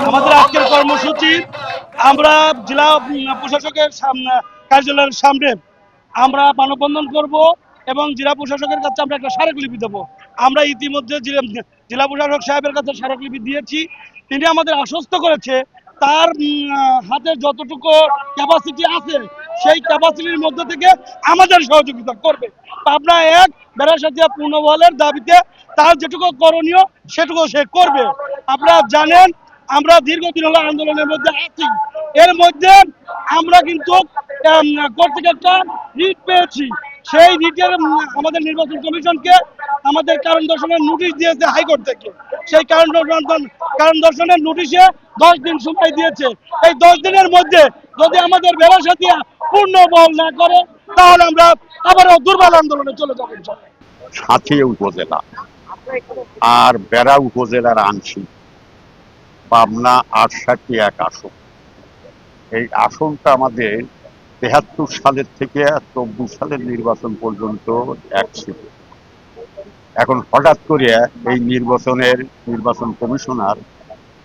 আমাদের আজকের কর্মসূচি আমরা জেলা প্রশাসকের কার্যালয়ের সামনে আমরা মানববন্ধন করব এবং জেলা প্রশাসকের কাছে আমরা একটা স্মারকলিপি দেবো। আমরা ইতিমধ্যে জেলা প্রশাসক সাহেবের কাছে স্মারকলিপি দিয়েছি। তিনি আমাদের আশ্বস্ত করেছে তার হাতে যতটুকু ক্যাপাসিটি আছে সেই ক্যাপাসিটির মধ্যে থেকে আমাদের সহযোগিতা করবে। পাবনা এক বেড়াসাতিয়া পূর্ণবহালের দাবিতে তার যেটুকু করণীয় সেটুকু সে করবে। আপনারা জানেন আমরা দীর্ঘদিন হলো আন্দোলনের মধ্যে আছি। এর মধ্যে আমরা কিন্তু কর্তৃক একটা রিট পেয়েছি। সেই রিটের আমাদের নির্বাচন কমিশনকে আমাদের কারণ দর্শনের নোটিশ দিয়েছে হাইকোর্ট থেকে। সেই কারণ দর্শনের নোটিশে 10 দিন সময় দিয়েছে। এই 10 দিনের মধ্যে যদি আমাদের বেড়াসাতিয়া পূর্ণ বহল না করে তাহলে আমরা আবারও দুর্বল আন্দোলনে চলে যাবো। সাঁথিয়া উপজেলা আর বেড়া উপজেলার আংশিক পাবনা ৮৮ আসন। এই আসনটা আমাদের ৭৩ সালের থেকে ২৪ সালের নির্বাচন পর্যন্ত এক ছিল। এখন হঠাৎ করে এই নির্বাচন কমিশনার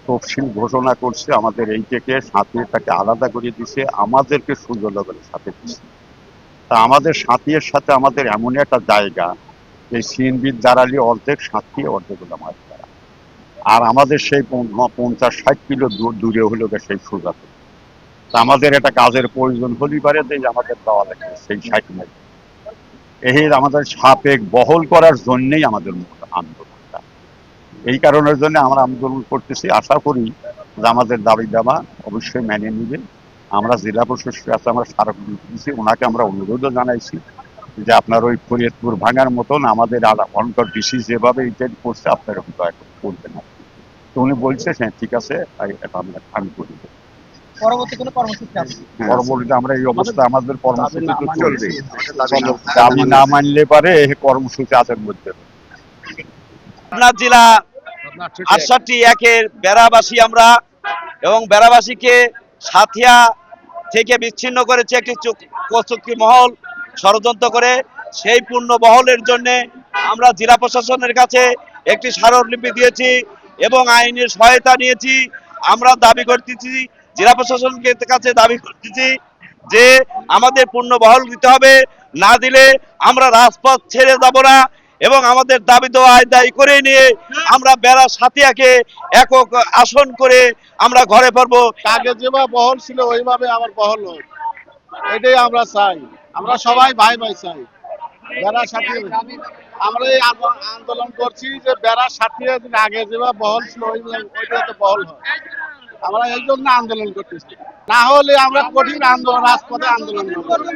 তফসিল ঘোষণা করছে, আমাদের এই থেকে সাঁথিয়াটাকে আলাদা করে দিছে, আমাদেরকে সুন্দরনগরের সাথে দিচ্ছে। তা আমাদের সাঁথিয়ার সাথে আমাদের এমন একটা জায়গা, এই সিএনবির দাঁড়ালি অর্ধেক সাঁথিয়া অর্ধেক হলো মাঝপাড়া, আর আমাদের সেই ৫০-৬০ কিলো দূরে হলো সেই সুজাতে। তা আমাদের একটা কাজের প্রয়োজন হলেই পারে যে আমাদের দেওয়া লাগবে সেই ৬০ মাইল। এই আমাদের সাপেক বহল করার জন্যই আমাদের আন্দোলনটা। এই কারণের জন্য আমরা আন্দোলন করতেছি। আশা করি যে আমাদের দাবি দাবা অবশ্যই মেনে নিবে। আমরা জেলা প্রশাসকের কাছে আমরা স্মারকলিপি দিয়েছি, ওনাকে আমরা অনুরোধও জানাইছি যে আপনার ওই ফরিদপুর ভাঙার মতন আমাদের অন্তর ডিসি যেভাবে ইত্যাদি করছে আপনার এরকম দয়া করে করবেন না। তো উনি বলছে হ্যাঁ ঠিক আছে, আমি করি। পরবর্তীতে আমরা এই অবস্থা আমাদের কর্মসূচি তো চলবে। দাবি না মানলে পারে কর্মসূচি আছে মধ্যে। পাবনা জেলা ৬৮-১-এর বেড়াবাসী আমরা, এবং বেড়াবাসীকে সাঁথিয়া থেকে বিচ্ছিন্ন করেছে একটি চক্রী মহল ষড়যন্ত্র করে। সেই পূর্ণ বহলের জন্য আমরা জেলা প্রশাসনের কাছে একটি স্মারকলিপি দিয়েছি এবং আইনের সহায়তা নিয়েছি। আমরা দাবি করতেছি, জেলা প্রশাসনের কাছে দাবি করতেছি যে আমাদের পূর্ণ বহল দিতে হবে, না দিলে আমরা রাজপথ ছেড়ে যাব না এবং আমাদের দাবি দেওয়া আদায় করে নিয়ে আমরা বেড়া সাঁথিয়াকে একক আসন করে আমরা ঘরে ফিরবো। আগে যেভাবে বহল ছিল ওইভাবে আবার বহল হোক, এটাই আমরা চাই। আমরা সবাই ভাই ভাই চাই। বেড়া সাথিয়া আমরা এই আন্দোলন করছি যে বেড়া সাথিয়া আগে যেভাবে বহল ছিল ওইভাবে বহল হয়। আমরা এই জন্য আন্দোলন করতেছি, না হলে আমরা কঠিন আন্দোলন রাজপথে আন্দোলন করব।